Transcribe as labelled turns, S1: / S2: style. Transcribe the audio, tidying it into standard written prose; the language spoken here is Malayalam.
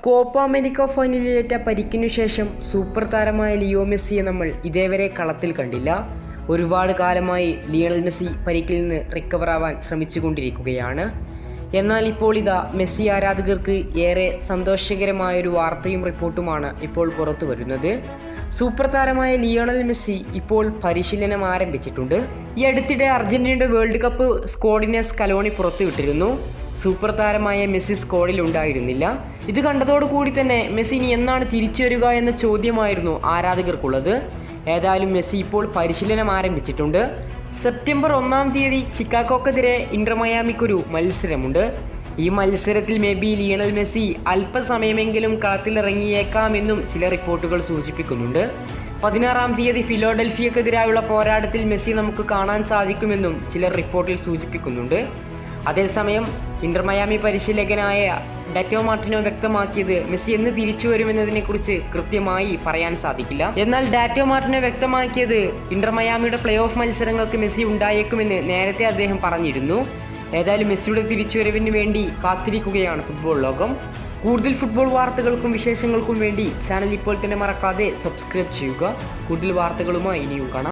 S1: കോപ്പ അമേരിക്ക ഫൈനലിലേറ്റ പരിക്കിനു ശേഷം സൂപ്പർ താരമായ ലിയോ മെസ്സിയെ നമ്മൾ ഇതേവരെ കളത്തിൽ കണ്ടില്ല. ഒരുപാട് കാലമായി ലിയണൽ മെസ്സി പരിക്കിൽ നിന്ന് റിക്കവർ ആവാൻ ശ്രമിച്ചുകൊണ്ടിരിക്കുകയാണ്. എന്നാൽ ഇപ്പോൾ ഇതാ മെസ്സി ആരാധകർക്ക് ഏറെ സന്തോഷകരമായൊരു വാർത്തയും റിപ്പോർട്ടുമാണ് ഇപ്പോൾ പുറത്തു വരുന്നത്. സൂപ്പർ താരമായ ലിയണൽ മെസ്സി ഇപ്പോൾ പരിശീലനം ആരംഭിച്ചിട്ടുണ്ട്. ഈ അടുത്തിടെ അർജന്റീനയുടെ വേൾഡ് കപ്പ് സ്ക്വാഡിനെ സ്കലോണി പുറത്തുവിട്ടിരുന്നു. സൂപ്പർ താരമായ മെസ്സി സ്ക്വാഡിൽ ഉണ്ടായിരുന്നില്ല. ഇത് കണ്ടതോടുകൂടി തന്നെ മെസ്സി ഇനി എന്നാണ് തിരിച്ചു വരിക എന്ന ചോദ്യമായിരുന്നു ആരാധകർക്കുള്ളത്. ഏതായാലും മെസ്സി ഇപ്പോൾ പരിശീലനം ആരംഭിച്ചിട്ടുണ്ട്. സെപ്റ്റംബർ 1-ാം തീയതി ചിക്കാഗോക്കെതിരെ ഇന്റർ മയാമിക്കൊരു മത്സരമുണ്ട്. ഈ മത്സരത്തിൽ ലിയണൽ മെസ്സി അല്പസമയമെങ്കിലും കളത്തിലിറങ്ങിയേക്കാമെന്നും ചില റിപ്പോർട്ടുകൾ സൂചിപ്പിക്കുന്നുണ്ട്. 16-ാം തീയതി ഫിലോഡൽഫിയക്കെതിരായുള്ള പോരാട്ടത്തിൽ മെസ്സി നമുക്ക് കാണാൻ സാധിക്കുമെന്നും ചിലർ റിപ്പോർട്ടിൽ സൂചിപ്പിക്കുന്നുണ്ട്. അതേസമയം ഇന്റർ മയാമി പരിശീലകനായ ഡാറ്റോ മാർട്ടിനോ വ്യക്തമാക്കിയത് മെസ്സി എന്ന് തിരിച്ചു വരുമെന്നതിനെക്കുറിച്ച് കൃത്യമായി പറയാൻ സാധിക്കില്ല. എന്നാൽ ഡാറ്റോ മാർട്ടിനോ വ്യക്തമാക്കിയത് ഇന്റർ മയാമിയുടെ പ്ലേ ഓഫ് മത്സരങ്ങൾക്ക് മെസ്സി ഉണ്ടായേക്കുമെന്ന് നേരത്തെ അദ്ദേഹം പറഞ്ഞിരുന്നു. ഏതായാലും മെസ്സിയുടെ തിരിച്ചുവരവിന് വേണ്ടി കാത്തിരിക്കുകയാണ് ഫുട്ബോൾ ലോകം. കൂടുതൽ ഫുട്ബോൾ വാർത്തകൾക്കും വിശേഷങ്ങൾക്കും വേണ്ടി ചാനൽ ഇപ്പോൾ തന്നെ മറക്കാതെ സബ്സ്ക്രൈബ് ചെയ്യുക. കൂടുതൽ വാർത്തകളുമായി ഇനിയും കാണാം.